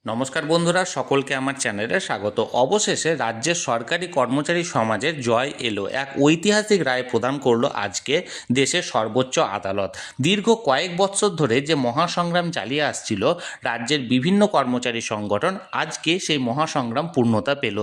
নমস্কার বন্ধুরা, সকলকে আমার চ্যানেলে স্বাগত। অবশেষে রাজ্যের সরকারি কর্মচারী সমাজের জয় এলো। এক ঐতিহাসিক রায় প্রদান করলো আজকে দেশের সর্বোচ্চ আদালত। দীর্ঘ কয়েক বছর ধরে যে মহাসংগ্রাম চালিয়ে আসছিল রাজ্যের বিভিন্ন কর্মচারী সংগঠন, আজকে সেই মহাসংগ্রাম পূর্ণতা পেল।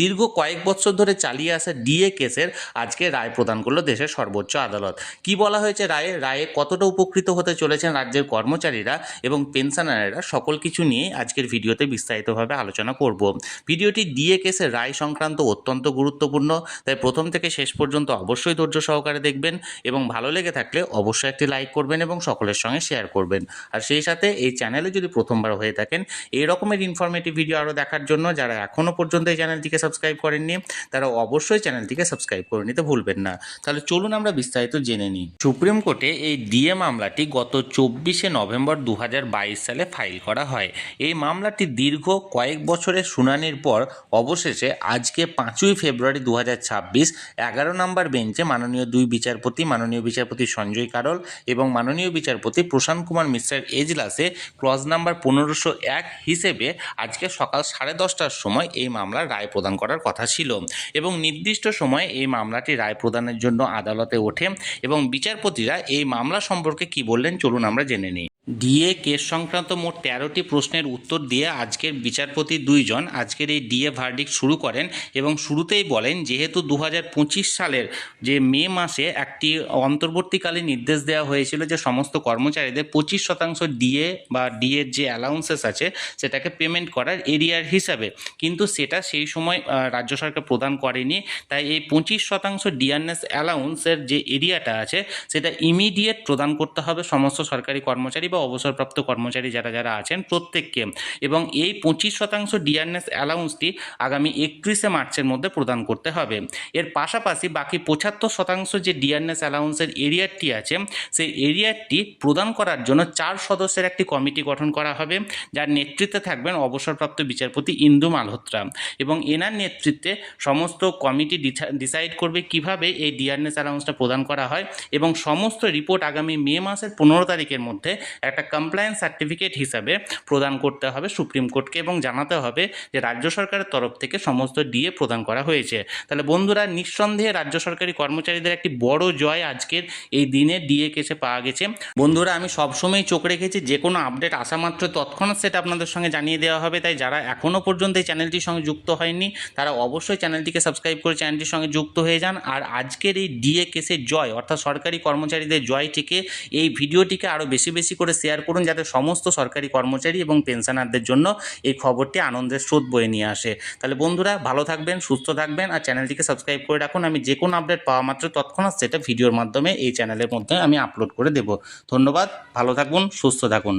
দীর্ঘ কয়েক বছর ধরে চালিয়ে আসা ডিএ কেসের আজকে রায় প্রদান করলো দেশের সর্বোচ্চ আদালত। কি বলা হয়েছে রায়ে কতটা উপকৃত হতে চলেছেন রাজ্যের কর্মচারীরা এবং পেনশনারেরা, সকল কিছু নিয়ে আজকের ভিডিওতে বিস্তারিতভাবে আলোচনা করব। ভিডিওটি ডিএ কেসের রায় সংক্রান্ত অত্যন্ত গুরুত্বপূর্ণ, তাই প্রথম থেকে শেষ পর্যন্ত অবশ্যই ধৈর্য সহকারে দেখবেন এবং ভালো লেগে থাকলে অবশ্যই একটি লাইক করবেন এবং সকলের সঙ্গে শেয়ার করবেন। আর সেই সাথে এই চ্যানেলে যদি প্রথমবার হয়ে থাকেন, এই রকমের ইনফরমেটিভ ভিডিও আরও দেখার জন্য যারা এখনও পর্যন্ত এই চ্যানেলটিকে সাবস্ক্রাইব করেননি তারা অবশ্যই চ্যানেলটিকে সাবস্ক্রাইব করে নিতে ভুলবেন না। তাহলে চলুন আমরা বিস্তারিত জেনে নিই। সুপ্রিম কোর্টে এই ডিএ মামলাটি গত 24শে নভেম্বর 2022 সালে ফাইল করা হয়। এই মামলাটি দীর্ঘ কয়েক বছরের শুনানির পর অবশেষে আজকে 5ই ফেব্রুয়ারি 2026 11 নম্বর বেঞ্চে মাননীয় বিচারপতি সঞ্জয় কারোল এবং মাননীয় বিচারপতি প্রশান্ত কুমার মিশ্রের এজলাসে ক্লজ নাম্বার 1501 হিসেবে আজকে সকাল 10:30টার সময় এই মামলার রায় প্রদান করার কথা ছিল এবং নির্দিষ্ট সময়ে এই মামলাটি রায় প্রদানের জন্য আদালতে ওঠে এবং বিচারপতিরা এই মামলা সম্পর্কে কি বললেন চলুন আমরা জেনে নিই। ডিএ কেস সংক্রান্ত মোট 13টি প্রশ্নের উত্তর দিয়ে আজকের বিচারপতি দুইজন আজকের এই ডিএ ভার্ডিক্ট শুরু করেন এবং শুরুতেই বলেন, যেহেতু 2025 সালের যে মে মাসে একটি অন্তর্বর্তীকালীন নির্দেশ দেওয়া হয়েছিল যে সমস্ত কর্মচারীদের 25% ডিএ বা ডিএর যে অ্যালাউন্সেস আছে সেটাকে পেমেন্ট করার এরিয়ার হিসাবে, কিন্তু সেটা সেই সময় রাজ্য সরকার প্রদান করেনি। তাই এই 25% ডিআরএস অ্যালাউন্সের যে এরিয়াটা আছে সেটা ইমিডিয়েট প্রদান করতে হবে সমস্ত সরকারি কর্মচারী বা অবসরপ্রাপ্ত কর্মচারী যারা আছেন প্রত্যেককে, এবং এই 25% ডিআরএস অ্যালাউন্সটি আগামী 31শে মার্চের মধ্যে প্রদান করতে হবে। এর পাশাপাশি বাকি 75% যে ডিআরএস অ্যালাউন্সের এরিয়ারটি আছে সেই এরিয়ারটি প্রদান করার জন্য 4 সদস্যের একটি কমিটি গঠন করা হবে, যার নেতৃত্বে থাকবেন অবসরপ্রাপ্ত বিচারপতি ইন্দু মালহোত্রা, এবং এনার নেতৃত্বে সমস্ত কমিটি ডিসাইড করবে কিভাবে এই ডিআরএস অ্যালাউন্সটা প্রদান করা হয় এবং সমস্ত রিপোর্ট আগামী মে মাসের 15 তারিখের মধ্যে একটা কমপ্লায়েন্স সার্টিফিকেট হিসাবে প্রদান করতে হবে সুপ্রিম কোর্টকে এবং জানাতে হবে যে রাজ্য সরকারের তরফ থেকে সমস্ত ডিএ প্রদান করা হয়েছে। তাহলে বন্ধুরা, নিঃসন্দেহে রাজ্য সরকারি কর্মচারীদের একটি বড় জয় আজকের এই দিনে ডিএ কেসে পাওয়া গেছে। বন্ধুরা, আমি সবসময় চোখ রেখেছি যে কোনো আপডেট আসা মাত্র তৎক্ষণাৎ সেটা আপনাদের সঙ্গে জানিয়ে দেওয়া হবে, তাই যারা এখনও পর্যন্ত এই চ্যানেলটির সঙ্গে যুক্ত হয়নি তারা অবশ্যই চ্যানেলটিকে সাবস্ক্রাইব করে চ্যানেলটির সঙ্গে যুক্ত হয়ে যান। আর আজকের এই ডিএ কেসের জয় অর্থাৎ সরকারি কর্মচারীদের জয়টিকে এই ভিডিওটিকে আরও বেশি বেশি করে শেয়ার করুন, যাতে সমস্ত সরকারি কর্মচারী এবং পেনশনারদের জন্য এই খবরটি আনন্দের স্রোত বয়ে নিয়ে আসে। তাহলে বন্ধুরা, ভালো থাকবেন, সুস্থ থাকবেন আর চ্যানেলটিকে সাবস্ক্রাইব করে রাখুন। আমি যে কোনো আপডেট পাওয়া মাত্র তৎক্ষণাৎ সেটা ভিডিওর মাধ্যমে এই চ্যানেলের মধ্যে আমি আপলোড করে দেব। ধন্যবাদ, ভালো থাকুন, সুস্থ থাকুন।